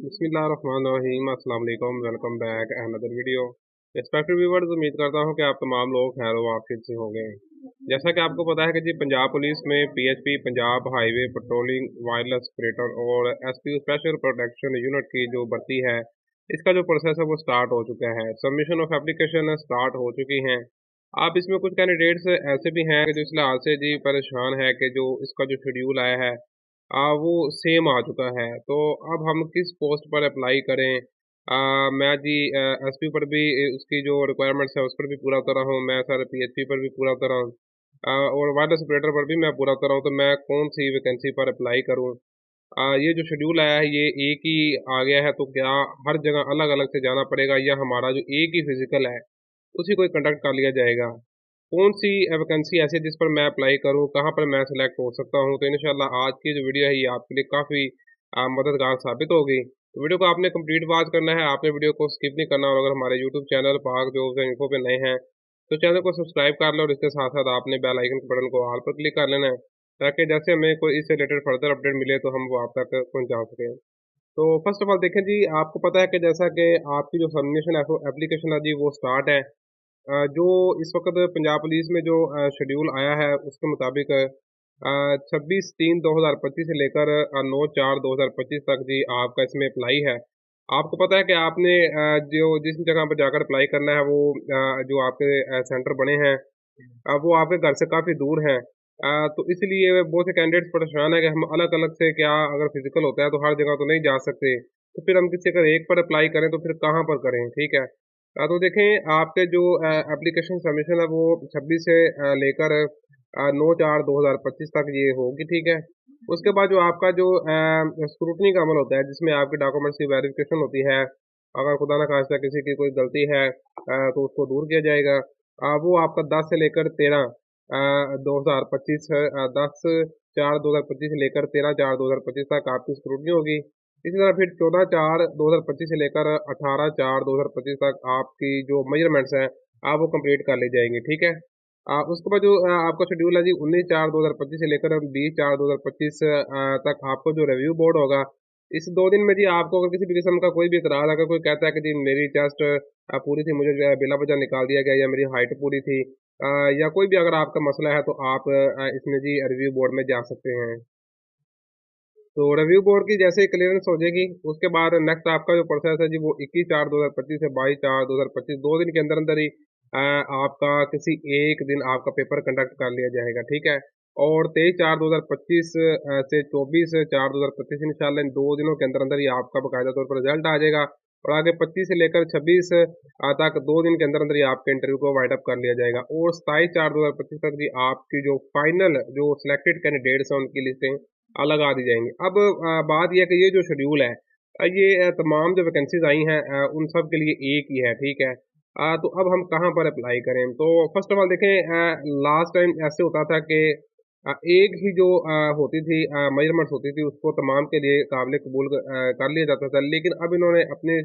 बिस्मिल्लाहिर्रहमानिर्रहीम अस्सलाम वालेकुम। Welcome back another video. Respected viewers, उम्मीद करता हूँ कि आप तमाम लोग खैर वाफियत से होंगे। जैसा कि आपको पता है कि जी पंजाब पुलिस में PHP Punjab highway patrolling wireless operator और एसपी स्पेशल प्रोटेक्शन यूनिट की जो भर्ती है, इसका जो प्रोसेस है वो स्टार्ट हो चुका है। सबमिशन ऑफ एप्लीकेशन स्टार्ट हो चुकी हैं। आप इसमें कुछ कैंडिडेट्स ऐसे भी हैं कि जो इस लिहाज से जी परेशान है कि जो इसका जो शेड्यूल आया है वो सेम आ चुका है। तो अब हम किस पोस्ट पर अप्लाई करें? मैं जी एसपी पर भी उसकी जो रिक्वायरमेंट्स है उस पर भी पूरा उतरा हूँ। मैं सर पीएचपी पर भी पूरा उतरा हूँ और वायरलेस ऑपरेटर पर भी मैं पूरा उतरा हूँ। तो मैं कौन सी वैकेंसी पर अप्लाई करूँ? ये जो शेड्यूल आया है ये एक ही आ गया है, तो क्या हर जगह अलग अलग से जाना पड़ेगा या हमारा जो एक ही फिजिकल है उसी को कंडक्ट कर लिया जाएगा? कौन सी वैकेंसी ऐसी है जिस पर मैं अप्लाई करूं, कहां पर मैं सेलेक्ट हो सकता हूं? तो इंशाल्लाह आज की जो वीडियो है ये आपके लिए काफ़ी मददगार साबित होगी। तो वीडियो को आपने कंप्लीट वॉच करना है, आपने वीडियो को स्किप नहीं करना। और अगर हमारे यूट्यूब चैनल पाक जॉब्स एंड इन्फो पे नए हैं तो चैनल को सब्सक्राइब कर लो और इसके साथ साथ आपने बेल आइकन के बटन को ऑल पर क्लिक कर लेना है, ताकि जैसे हमें कोई इससे रिलेटेड फर्दर अपडेट मिले तो हम वो आप तक पहुँचा सकें। तो फर्स्ट ऑफ ऑल देखें जी, आपको पता है कि जैसा कि आपकी जो सबमिशन एप्लीकेशन है जी वो स्टार्ट है। जो इस वक्त पंजाब पुलिस में जो शेड्यूल आया है उसके मुताबिक 26/3/2025 से लेकर 9/4/2025 तक जी आपका इसमें अप्लाई है। आपको पता है कि आपने जो जिस जगह पर जाकर अप्लाई करना है वो जो आपके सेंटर बने हैं वो आपके घर से काफ़ी दूर हैं। तो इसलिए बहुत से कैंडिडेट्स परेशान है कि हम अलग अलग से क्या, अगर फिजिकल होता है तो हर जगह तो नहीं जा सकते, तो फिर हम किसी अगर एक पर अप्लाई करें तो फिर कहाँ पर करें? ठीक है। तो देखें, आपके जो एप्लीकेशन सबमिशन है वो 26 से लेकर 9/4/2025 तक ये होगी, ठीक है। उसके बाद जो आपका जो स्क्रूटनी का अमल होता है जिसमें आपके डॉक्यूमेंट्स की वेरिफिकेशन होती है, अगर खुदा ना खास्ता किसी की कोई गलती है तो उसको दूर किया जाएगा। वो आपका 10 से लेकर 13 2025 10/4/2025 से लेकर 13/4/2025 तक आपकी स्क्रूटनी होगी। इसी तरह फिर 14/4/2025 से लेकर 18/4/2025 तक आपकी जो मेजरमेंट्स हैं आप वो कंप्लीट कर ली जाएंगी, ठीक है। उसके बाद जो आपका शेड्यूल है जी 19/4/2025 से लेकर 20/4/2025 तक आपको जो रिव्यू बोर्ड होगा, इस 2 दिन में जी आपको अगर किसी भी किस्म का कोई भी इतराज़, अगर कोई कहता है कि जी मेरी टेस्ट पूरी थी, मुझे जो है बिला वजह निकाल दिया गया, या मेरी हाइट पूरी थी, या कोई भी अगर आपका मसला है तो आप इसमें जी रिव्यू बोर्ड में जा सकते हैं। तो रिव्यू बोर्ड की जैसे ही क्लियरेंस हो जाएगी उसके बाद नेक्स्ट आपका जो प्रोसेस है जी वो 21/4/2025 से 22/4/2025 2 दिन के अंदर अंदर ही आपका किसी एक दिन आपका पेपर कंडक्ट कर लिया जाएगा, ठीक है। और 23/4/2025 से 24/4/2025 इंशाल्लाह इन 2 दिनों के अंदर अंदर ही आपका बाकायदा तौर पर रिजल्ट आ जाएगा। और आगे 25 से लेकर 26 तक 2 दिन के अंदर अंदर ही आपके इंटरव्यू को वाइड अप कर लिया जाएगा। और 27/4/2025 तक जी आपकी जो फाइनल जो सिलेक्टेड कैंडिडेट्स हैं उनकी लिस्टें लगा दी जाएंगी। अब बात यह है कि ये जो शेड्यूल है ये तमाम जो वैकेंसीज आई हैं उन सब के लिए एक ही है, ठीक है। तो अब हम कहाँ पर अप्लाई करें? तो फर्स्ट ऑफ ऑल देखें, लास्ट टाइम ऐसे होता था कि एक ही जो होती थी मेजरमेंट्स होती थी उसको तमाम के लिए काबिल कबूल कर लिया जाता था, लेकिन अब इन्होंने अपने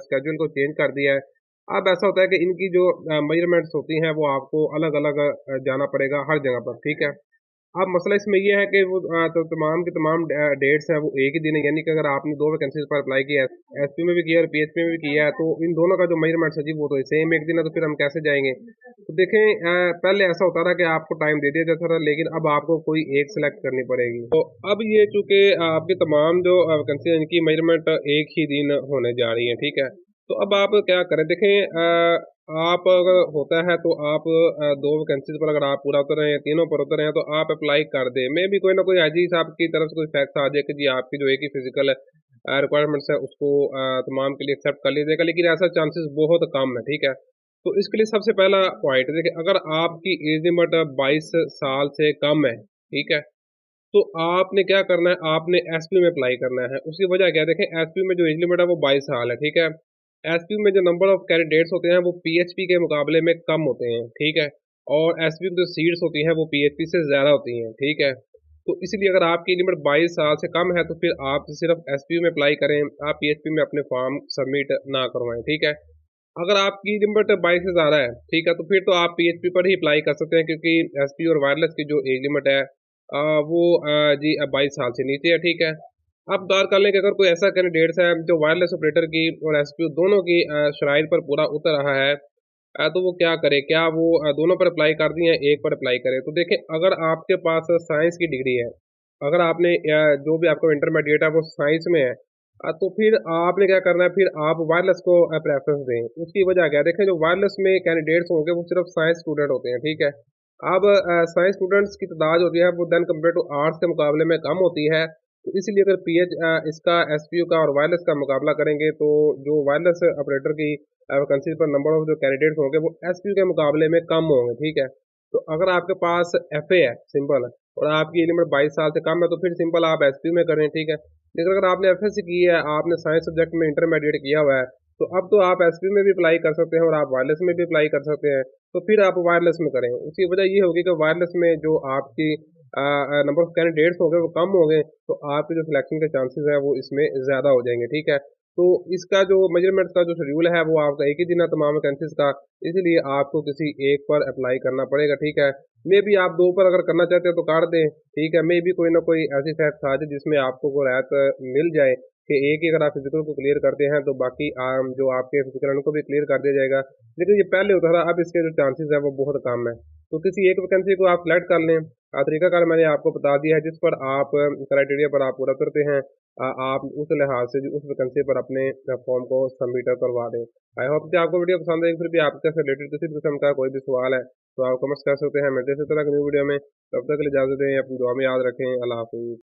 स्केड्यूल को चेंज कर दिया है। अब ऐसा होता है कि इनकी जो मेजरमेंट्स होती हैं वो आपको अलग अलग जाना पड़ेगा हर जगह पर, ठीक है। अब मसला इसमें ये है कि वो तो तमाम की तमाम डेट्स हैं वो एक ही दिन है, यानी कि अगर आपने 2 वैकेंसीज़ पर अप्लाई किया है, एसपी में भी किया है और पीएचपी में भी किया है, तो इन दोनों का जो मेजरमेंट्स है जी वो तो सेम एक दिन है, तो फिर हम कैसे जाएँगे? तो देखें, पहले ऐसा होता था कि आपको टाइम दे दिया जाता था, लेकिन अब आपको कोई एक सेलेक्ट करनी पड़ेगी। तो अब ये चूँकि आपकी तमाम जो वैकेंसी है इनकी मेजरमेंट एक ही दिन होने जा रही है, ठीक है। तो अब आप क्या करें? देखें, आप अगर होता है तो आप 2 वैकेंसीज़ पर अगर आप पूरा उतर रहे हैं, तीनों पर उतर रहे हैं तो आप अप्लाई कर दें। मे बी कोई ना कोई हाजी साहब की तरफ से कोई फैक्स आ जाए कि जी आपकी जो एक ही फिजिकल रिक्वायरमेंट्स है उसको तमाम के लिए एक्सेप्ट कर लिया जाएगा, लेकिन ऐसा चांसेस बहुत कम है, ठीक है। तो इसके लिए सबसे पहला पॉइंट देखिए, अगर आपकी एज लिमिट 22 साल से कम है, ठीक है, तो आपने क्या करना है? आपने एसपी में अप्लाई करना है। उसकी वजह क्या है? देखें, एसपी में जो एज लिमिट है वो 22 साल है, ठीक है। एसपी में जो नंबर ऑफ कैंडिडेट्स होते हैं वो पीएचपी के मुकाबले में कम होते हैं, ठीक है। और एसपी में जो सीट्स होती हैं वो पीएचपी से ज़्यादा होती हैं, ठीक है। तो इसलिए अगर आपकी लिमिट 22 साल से कम है तो फिर आप सिर्फ एसपी में अप्लाई करें, आप पीएचपी में अपने फॉर्म सबमिट ना करवाएं, ठीक है। अगर आपकी लिमिट 22 से ज़्यादा है, ठीक है, तो फिर तो आप पीएचपी पर ही अप्लाई कर सकते हैं, क्योंकि एसपी और वायरलेस की जो एज लिमिट है वो जी 22 साल से नीचे है, ठीक है। आप बात कर लें कि अगर कोई ऐसा कैंडिडेट्स है जो वायरलेस ऑपरेटर की और एसपीयू दोनों की शराइत पर पूरा उतर रहा है, तो वो क्या करे? क्या वो दोनों पर अप्लाई कर दें या एक पर अप्लाई करें? तो देखें, अगर आपके पास साइंस की डिग्री है, अगर आपने जो भी आपका इंटरमीडिएट है वो साइंस में है, तो फिर आपने क्या करना है, फिर आप वायरलेस को प्रेफ़रेंस दें। उसकी वजह क्या है? देखें, जो वायरलेस में कैंडिडेट्स होंगे वो सिर्फ़ साइंस स्टूडेंट होते हैं, ठीक है? अब साइंस स्टूडेंट्स की तादाद होती है वो देन कंपेयर टू आर्ट्स के मुकाबले में कम होती है। तो इसीलिए अगर इसका एसपीयू का और वायरलेस का मुकाबला करेंगे तो जो वायरलेस ऑपरेटर की वैकेंसी पर नंबर ऑफ जो कैंडिडेट्स होंगे वो एसपीयू के मुकाबले में कम होंगे, ठीक है? तो अगर आपके पास एफए है सिंपल और आपकी लिमिट 22 साल से कम है तो फिर सिंपल आप एसपीयू में करें, ठीक है? लेकिन अगर आपने एफएससी की है, आपने साइंस सब्जेक्ट में इंटरमीडिएट किया हुआ है, तो अब तो आप एसपीयू में भी अप्लाई कर सकते हैं और आप वायरलेस में भी अप्लाई कर सकते हैं। तो फिर आप वायरलेस में करें। उसकी वजह ये होगी कि वायरलेस में जो आपकी नंबर ऑफ कैंडिडेट्स होंगे वो कम होंगे, तो आपके जो सिलेक्शन के चांसेस हैं वो इसमें ज़्यादा हो जाएँगे, ठीक है? तो इसका जो मेजरमेंट का जो शेड्यूल है वो आपका एक ही दिन है तमाम वैकेंसीज़ का, इसलिए आपको किसी एक पर अप्लाई करना पड़ेगा, ठीक है? मेबी आप 2 पर अगर करना चाहते हो तो कर दें, ठीक है? मेबी कोई ना कोई ऐसी फैक्ट आ जाए जिसमें आपको वो राहत मिल जाए कि एक ही अगर आप फिज़िकल को क्लियर करते हैं तो बाकी जो आपके फिज़िकल हैं उनको भी क्लियर कर दिया जाएगा। लेकिन ये पहले होता था, अब इसके जो चांसेस हैं वो बहुत कम है। तो किसी एक वैकेंसी को आप सेलेक्ट कर लें। तरीकाकार मैंने आपको बता दिया है जिस पर आप क्राइटेरिया पर आप पूरा करते हैं, आप उस लिहाज से उस वैकेंसी पर अपने फॉर्म को सबमिट करवा दें। आई होप कि आपको वीडियो पसंद आई। फिर भी आपके से रिलेटेड किसी भी किस्म का कोई भी सवाल है तो आप कमेंट्स कर सकते हैं। मिलते हैं इसी तरह की न्यू वीडियो में। तब तक के लिए इजाज़त दें, अपनी दुआ में याद रखें। अल्लाह हाफ़िज़।